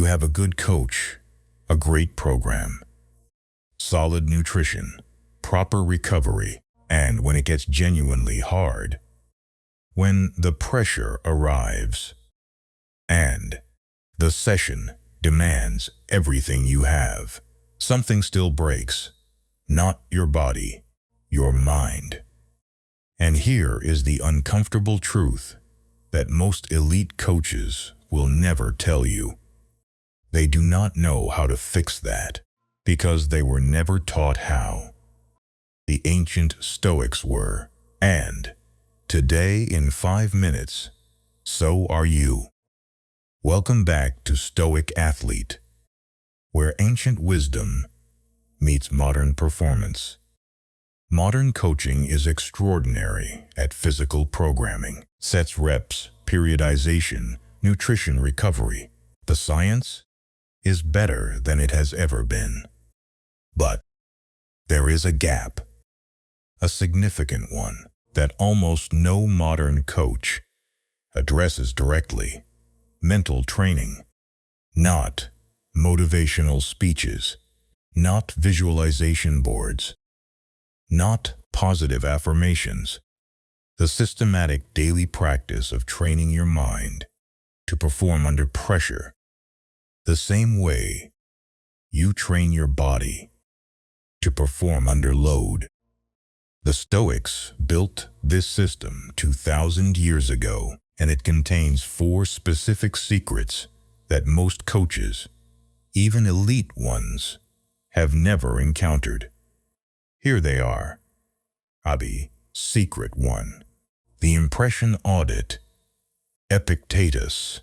You have a good coach, a great program, solid nutrition, proper recovery, and when it gets genuinely hard, when the pressure arrives, and the session demands everything you have, something still breaks, not your body, your mind. And here is the uncomfortable truth that most elite coaches will never tell you. They do not know how to fix that because they were never taught how. The ancient Stoics were, and today in 5 minutes, so are you. Welcome back to Stoic Athlete, where ancient wisdom meets modern performance. Modern coaching is extraordinary at physical programming, sets reps, periodization, nutrition recovery. The science is better than it has ever been. But there is a gap, a significant one, that almost no modern coach addresses directly. Mental training, not motivational speeches, not visualization boards, not positive affirmations. The systematic daily practice of training your mind to perform under pressure, the same way you train your body to perform under load. The Stoics built this system 2,000 years ago, and it contains 4 specific secrets that most coaches, even elite ones, have never encountered. Here they are. Secret 1. The Impression Audit. Epictetus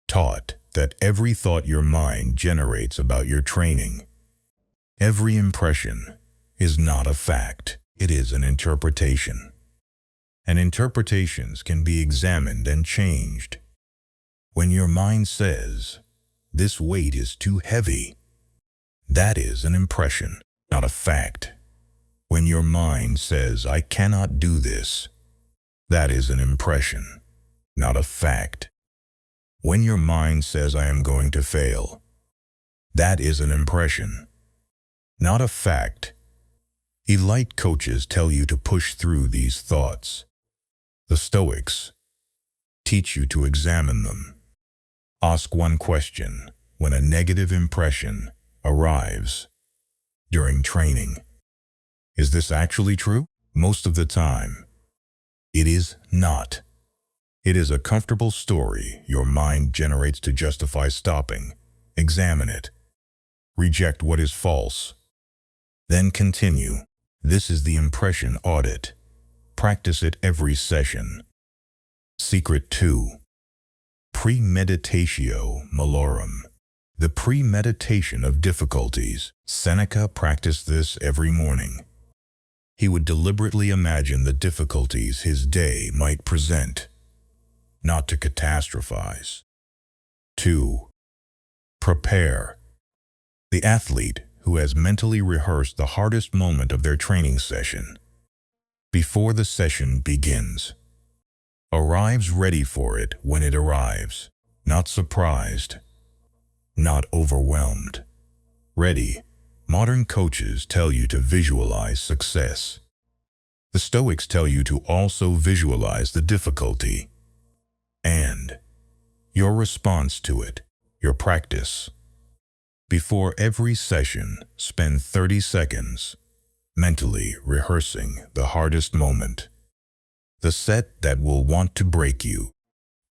taught that every thought your mind generates about your training, every impression, is not a fact. It is an interpretation. And interpretations can be examined and changed. When your mind says, "This weight is too heavy," that is an impression, not a fact. When your mind says, "I cannot do this," that is an impression, not a fact. When your mind says, "I am going to fail," that is an impression, not a fact. Elite coaches tell you to push through these thoughts. The Stoics teach you to examine them. Ask one question when a negative impression arrives during training. Is this actually true? Most of the time, it is not. It is a comfortable story your mind generates to justify stopping. Examine it. Reject what is false. Then continue. This is the Impression Audit. Practice it every session. Secret 2. Premeditatio Malorum. The premeditation of difficulties. Seneca practiced this every morning. He would deliberately imagine the difficulties his day might present, not to catastrophize. 2. Prepare. The athlete who has mentally rehearsed the hardest moment of their training session before the session begins arrives ready for it when it arrives, not surprised, not overwhelmed. Ready. Modern coaches tell you to visualize success. The Stoics tell you to also visualize the difficulty and your response to it, your practice. Before every session, spend 30 seconds mentally rehearsing the hardest moment, the set that will want to break you,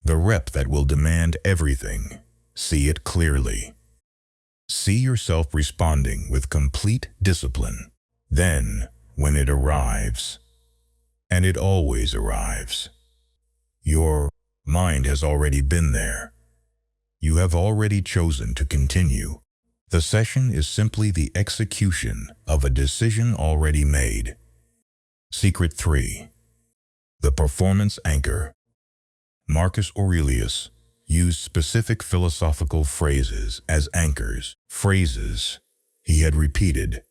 the rep that will demand everything. See it clearly. See yourself responding with complete discipline. Then, when it arrives, and it always arrives, your mind has already been there. You have already chosen to continue. The session is simply the execution of a decision already made. Secret 3. The Performance Anchor. Marcus Aurelius used specific philosophical phrases as anchors, phrases he had repeated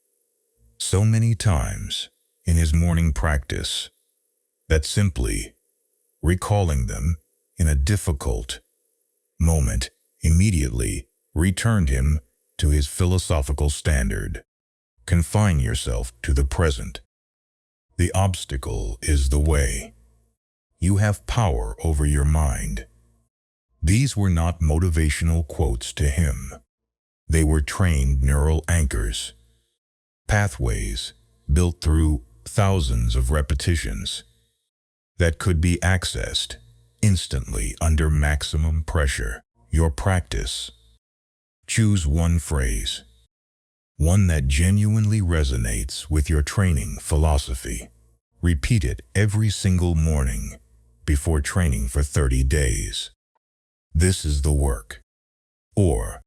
so many times in his morning practice that simply recalling them in a difficult moment immediately returned him to his philosophical standard. Confine yourself to the present. The obstacle is the way. You have power over your mind. These were not motivational quotes to him. They were trained neural anchors, pathways built through thousands of repetitions that could be accessed instantly under maximum pressure. Your practice. Choose one phrase, one that genuinely resonates with your training philosophy. Repeat it every single morning before training for 30 days. This is the work. Or,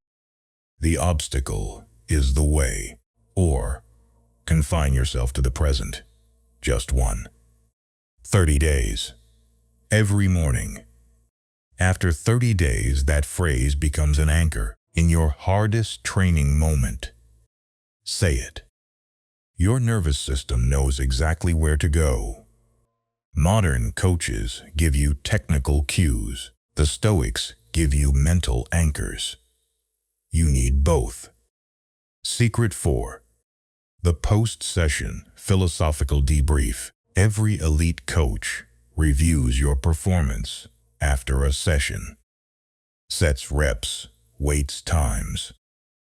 the obstacle is the way. Or, confine yourself to the present. Just one. 30 days. Every morning. After 30 days, that phrase becomes an anchor in your hardest training moment. Say it. Your nervous system knows exactly where to go. Modern coaches give you technical cues. The Stoics give you mental anchors. You need both. Secret 4. The post-session philosophical debrief. Every elite coach reviews your performance after a session. Sets reps, weights times.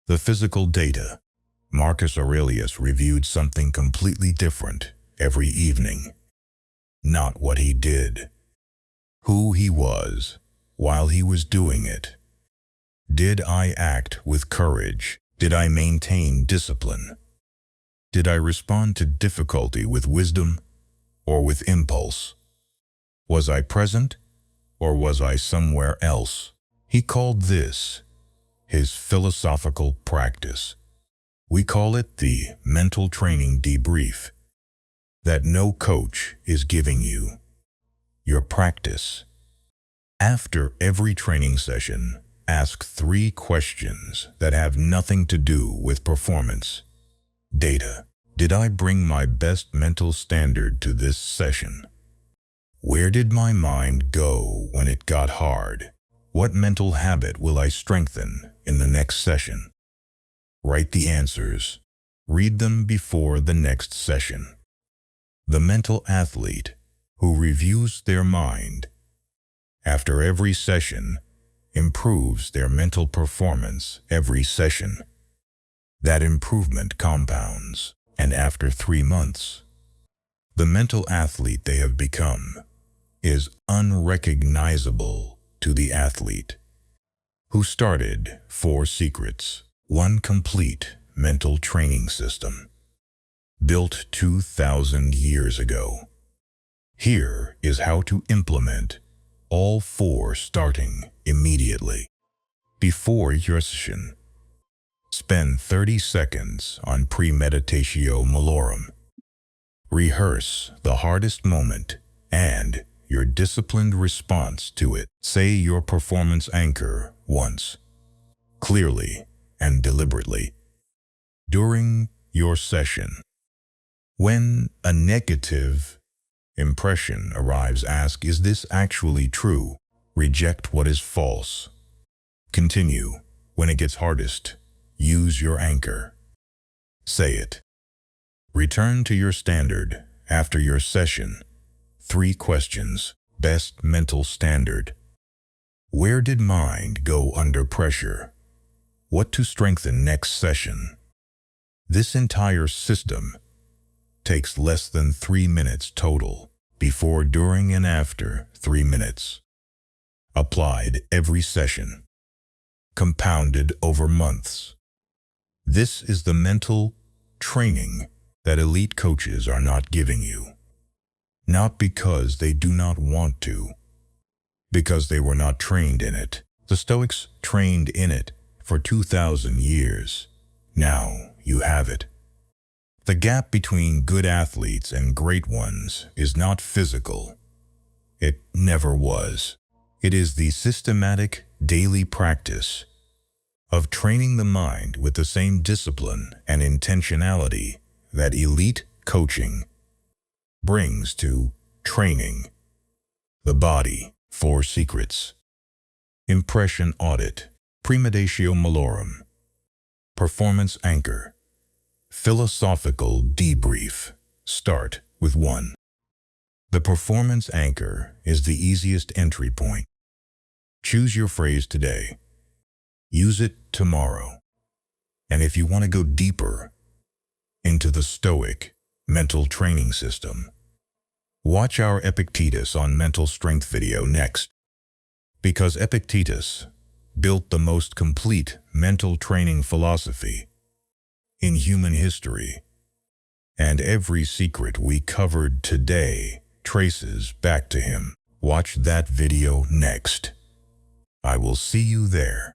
The physical data. Marcus Aurelius reviewed something completely different every evening. Not what he did. Who he was while he was doing it. Did I act with courage? Did I maintain discipline? Did I respond to difficulty with wisdom or with impulse? Was I present or was I somewhere else? He called this his philosophical practice. We call it the mental training debrief that no coach is giving you. Your practice. After every training session, ask 3 questions that have nothing to do with performance. Data. Did I bring my best mental standard to this session? Where did my mind go when it got hard? What mental habit will I strengthen in the next session? Write the answers. Read them before the next session. The mental athlete who reviews their mind after every session improves their mental performance every session. That improvement compounds, and after 3 months, the mental athlete they have become is unrecognizable to the athlete who started 4 secrets. 1 complete mental training system, built 2,000 years ago. Here is how to implement all 4 starting immediately. Before your session, spend 30 seconds on Premeditatio Malorum. Rehearse the hardest moment and your disciplined response to it. Say your performance anchor once, clearly and deliberately. During your session, when a negative impression arrives, ask, is this actually true? Reject what is false. Continue. When it gets hardest, use your anchor. Say it. Return to your standard after your session. 3 questions. Best mental standard. Where did mind go under pressure? What to strengthen next session? This entire system takes less than 3 minutes total. Before, during, and after 3 minutes. Applied every session. Compounded over months. This is the mental training that elite coaches are not giving you. Not because they do not want to, because they were not trained in it. The Stoics trained in it for 2,000 years. Now you have it. The gap between good athletes and great ones is not physical. It never was. It is the systematic daily practice of training the mind with the same discipline and intentionality that elite coaching brings to training the body. 4 secrets. Impression Audit. Premeditatio Malorum, Performance Anchor, Philosophical Debrief. Start with 1. The performance anchor is the easiest entry point. Choose your phrase today. Use it tomorrow. And if you want to go deeper into the Stoic mental training system, watch our Epictetus on mental strength video next. Because Epictetus built the most complete mental training philosophy in human history, and every secret we covered today traces back to him. Watch that video next. I will see you there.